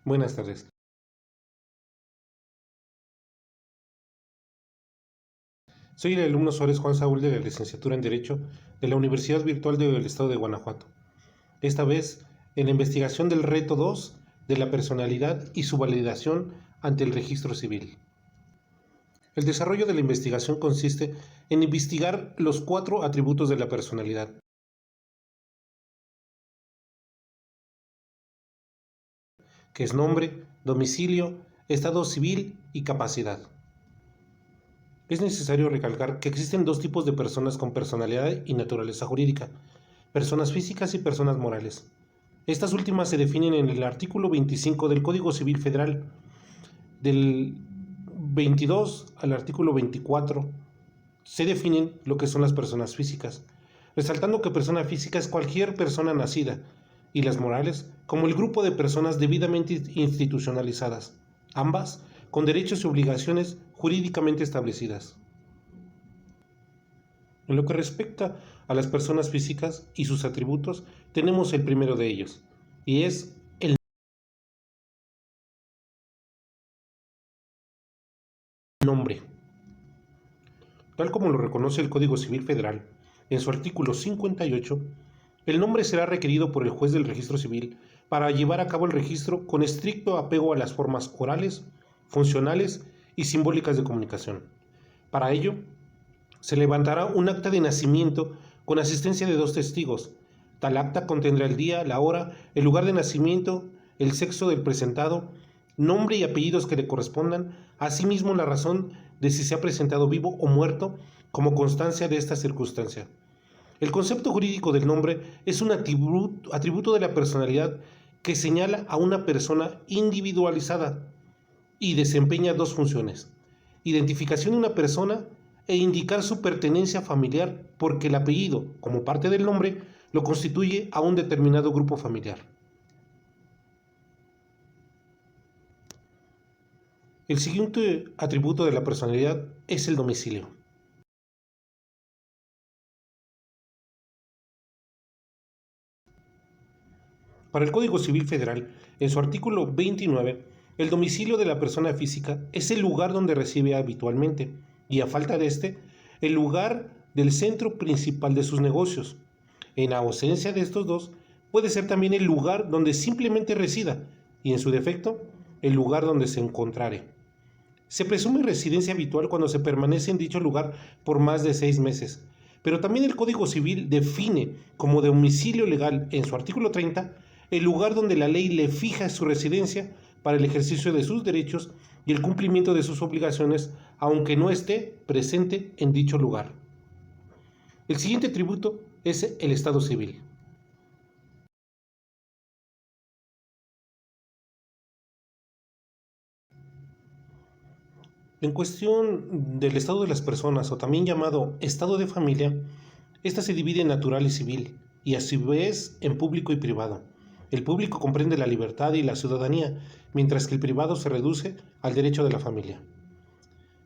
Buenas tardes. Soy el alumno Suárez Juan Saúl de la licenciatura en Derecho de la Universidad Virtual del Estado de Guanajuato. Esta vez en la investigación del reto 2 de la personalidad y su validación ante el registro civil. El desarrollo de la investigación consiste en investigar los 4 atributos de la personalidad, que es nombre, domicilio, estado civil y capacidad. Es necesario recalcar que existen 2 tipos de personas con personalidad y naturaleza jurídica: personas físicas y personas morales. Estas últimas se definen en el artículo 25 del Código Civil Federal, del 22 al artículo 24. Se definen lo que son las personas físicas, resaltando que persona física es cualquier persona nacida, y las morales como el grupo de personas debidamente institucionalizadas, ambas con derechos y obligaciones jurídicamente establecidas. En lo que respecta a las personas físicas y sus atributos, tenemos el primero de ellos, y es el nombre. Tal como lo reconoce el Código Civil Federal, en su artículo 58, el nombre será requerido por el juez del registro civil para llevar a cabo el registro con estricto apego a las formas orales, funcionales y simbólicas de comunicación. Para ello, se levantará un acta de nacimiento con asistencia de 2 testigos. Tal acta contendrá el día, la hora, el lugar de nacimiento, el sexo del presentado, nombre y apellidos que le correspondan, asimismo la razón de si se ha presentado vivo o muerto como constancia de esta circunstancia. El concepto jurídico del nombre es un atributo de la personalidad que señala a una persona individualizada y desempeña 2 funciones: identificación de una persona e indicar su pertenencia familiar, porque el apellido, como parte del nombre, lo constituye a un determinado grupo familiar. El siguiente atributo de la personalidad es el domicilio. Para el Código Civil Federal, en su artículo 29, el domicilio de la persona física es el lugar donde reside habitualmente y, a falta de este, el lugar del centro principal de sus negocios. En ausencia de estos dos, puede ser también el lugar donde simplemente resida y, en su defecto, el lugar donde se encontrare. Se presume residencia habitual cuando se permanece en dicho lugar por más de 6 meses, pero también el Código Civil define como domicilio legal en su artículo 30 el lugar donde la ley le fija su residencia para el ejercicio de sus derechos y el cumplimiento de sus obligaciones, aunque no esté presente en dicho lugar. El siguiente atributo es el estado civil. En cuestión del estado de las personas, o también llamado estado de familia, esta se divide en natural y civil, y a su vez en público y privado. El público comprende la libertad y la ciudadanía, mientras que el privado se reduce al derecho de la familia.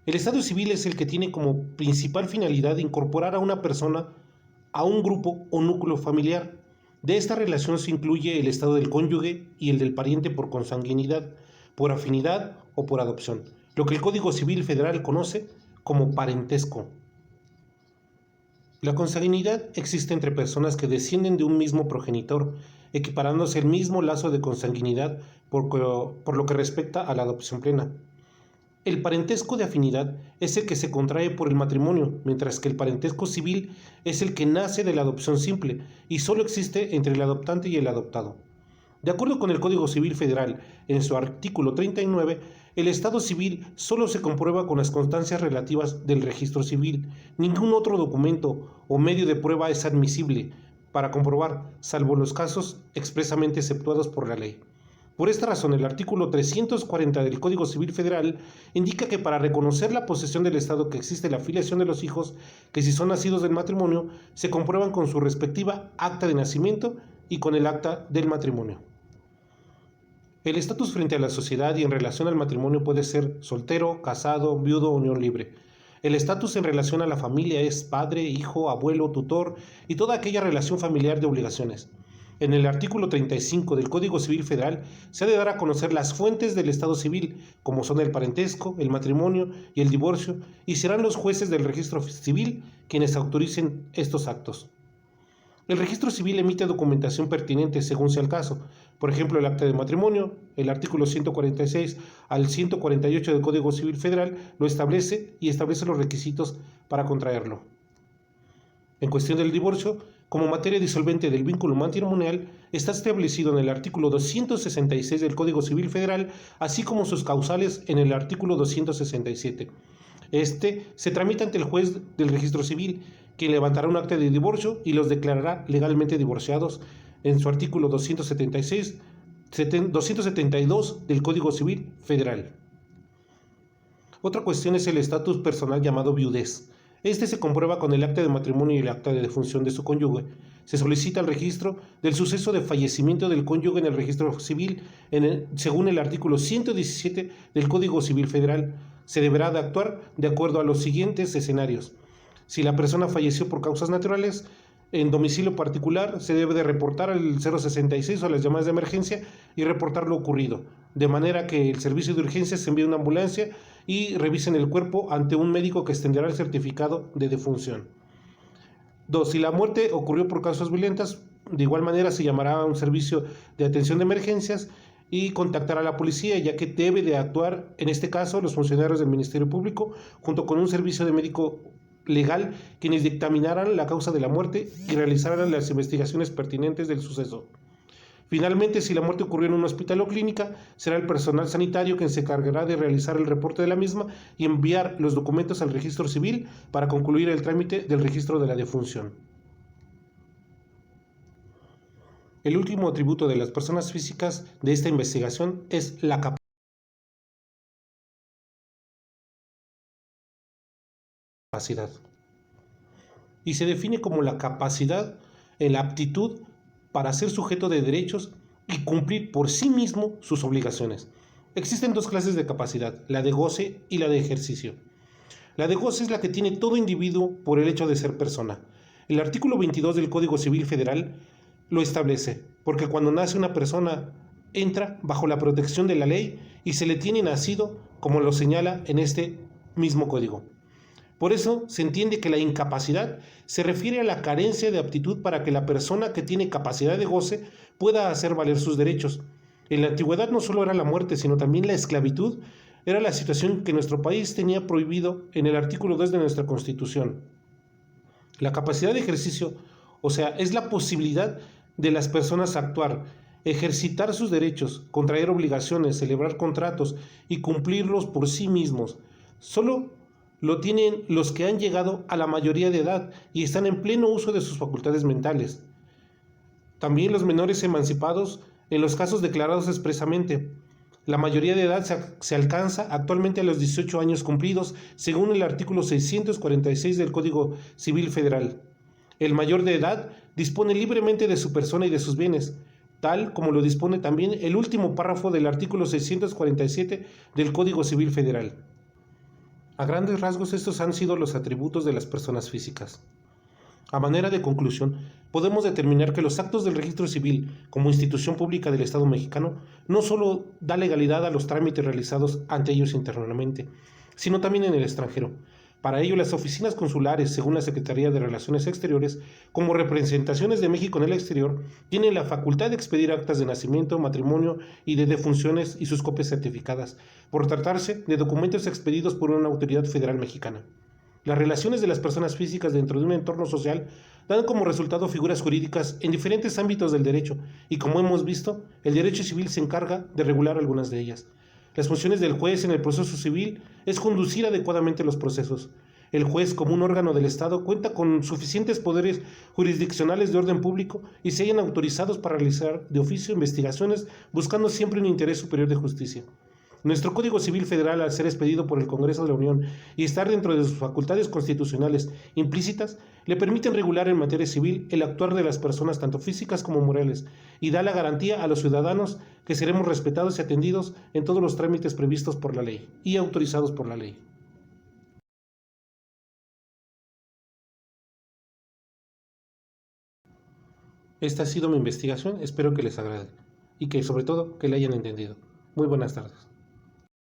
El estado civil es el que tiene como principal finalidad incorporar a una persona a un grupo o núcleo familiar. De esta relación se incluye el estado del cónyuge y el del pariente por consanguinidad, por afinidad o por adopción, lo que el Código Civil Federal conoce como parentesco. La consanguinidad existe entre personas que descienden de un mismo progenitor, equiparándose el mismo lazo de consanguinidad por lo que respecta a la adopción plena. El parentesco de afinidad es el que se contrae por el matrimonio, mientras que el parentesco civil es el que nace de la adopción simple y solo existe entre el adoptante y el adoptado. De acuerdo con el Código Civil Federal, en su artículo 39, el estado civil solo se comprueba con las constancias relativas del registro civil. Ningún otro documento o medio de prueba es admisible para comprobar, salvo los casos expresamente exceptuados por la ley. Por esta razón, el artículo 340 del Código Civil Federal indica que para reconocer la posesión del Estado que existe la filiación de los hijos, que si son nacidos del matrimonio, se comprueban con su respectiva acta de nacimiento y con el acta del matrimonio. El estatus frente a la sociedad y en relación al matrimonio puede ser soltero, casado, viudo o unión libre. El estatus en relación a la familia es padre, hijo, abuelo, tutor y toda aquella relación familiar de obligaciones. En el artículo 35 del Código Civil Federal se ha de dar a conocer las fuentes del Estado civil, como son el parentesco, el matrimonio y el divorcio, y serán los jueces del registro civil quienes autoricen estos actos. El registro civil emite documentación pertinente según sea el caso, por ejemplo el acta de matrimonio, el artículo 146 al 148 del Código Civil Federal lo establece y establece los requisitos para contraerlo. En cuestión del divorcio, como materia disolvente del vínculo matrimonial, está establecido en el artículo 266 del Código Civil Federal, así como sus causales en el artículo 267. Este se tramita ante el juez del registro civil, quien levantará un acta de divorcio y los declarará legalmente divorciados en su artículo 272 del Código Civil Federal. Otra cuestión es el estatus personal llamado viudez. Este se comprueba con el acta de matrimonio y el acta de defunción de su cónyuge. Se solicita el registro del suceso de fallecimiento del cónyuge en el registro civil, según el artículo 117 del Código Civil Federal. Se deberá de actuar de acuerdo a los siguientes escenarios. Si la persona falleció por causas naturales, en domicilio particular se debe de reportar al 066 o a las llamadas de emergencia y reportar lo ocurrido, de manera que el servicio de urgencias envíe una ambulancia y revisen el cuerpo ante un médico que extenderá el certificado de defunción. 2. Si la muerte ocurrió por causas violentas, de igual manera se llamará a un servicio de atención de emergencias y contactará a la policía, ya que debe de actuar, en este caso, los funcionarios del Ministerio Público, junto con un servicio de médico legal, quienes dictaminarán la causa de la muerte y realizarán las investigaciones pertinentes del suceso. Finalmente, si la muerte ocurrió en un hospital o clínica, será el personal sanitario quien se encargará de realizar el reporte de la misma y enviar los documentos al registro civil para concluir el trámite del registro de la defunción. El último atributo de las personas físicas de esta investigación es la capacidad. Y se define como la capacidad, la aptitud para ser sujeto de derechos y cumplir por sí mismo sus obligaciones. Existen dos clases de capacidad, la de goce y la de ejercicio. La de goce es la que tiene todo individuo por el hecho de ser persona. El artículo 22 del Código Civil Federal lo establece, porque cuando nace una persona entra bajo la protección de la ley y se le tiene nacido, como lo señala en este mismo código. Por eso se entiende que la incapacidad se refiere a la carencia de aptitud para que la persona que tiene capacidad de goce pueda hacer valer sus derechos. En la antigüedad no solo era la muerte, sino también la esclavitud, era la situación que nuestro país tenía prohibido en el artículo 2 de nuestra Constitución. La capacidad de ejercicio, o sea, es la posibilidad de las personas a actuar, ejercitar sus derechos, contraer obligaciones, celebrar contratos y cumplirlos por sí mismos. Solo lo tienen los que han llegado a la mayoría de edad y están en pleno uso de sus facultades mentales. También los menores emancipados en los casos declarados expresamente. La mayoría de edad se alcanza actualmente a los 18 años cumplidos, según el artículo 646 del Código Civil Federal. El mayor de edad dispone libremente de su persona y de sus bienes, tal como lo dispone también el último párrafo del artículo 647 del Código Civil Federal. A grandes rasgos, estos han sido los atributos de las personas físicas. A manera de conclusión, podemos determinar que los actos del registro civil, como institución pública del Estado mexicano, no solo da legalidad a los trámites realizados ante ellos internamente, sino también en el extranjero. Para ello, las oficinas consulares, según la Secretaría de Relaciones Exteriores, como representaciones de México en el exterior, tienen la facultad de expedir actas de nacimiento, matrimonio y de defunciones y sus copias certificadas, por tratarse de documentos expedidos por una autoridad federal mexicana. Las relaciones de las personas físicas dentro de un entorno social dan como resultado figuras jurídicas en diferentes ámbitos del derecho, y como hemos visto, el derecho civil se encarga de regular algunas de ellas. Las funciones del juez en el proceso civil es conducir adecuadamente los procesos. El juez, como un órgano del Estado, cuenta con suficientes poderes jurisdiccionales de orden público y se hallan autorizados para realizar de oficio investigaciones buscando siempre un interés superior de justicia. Nuestro Código Civil Federal, al ser expedido por el Congreso de la Unión y estar dentro de sus facultades constitucionales implícitas, le permiten regular en materia civil el actuar de las personas tanto físicas como morales y da la garantía a los ciudadanos que seremos respetados y atendidos en todos los trámites previstos por la ley y autorizados por la ley. Esta ha sido mi investigación, espero que les agrade y que sobre todo que la hayan entendido. Muy buenas tardes.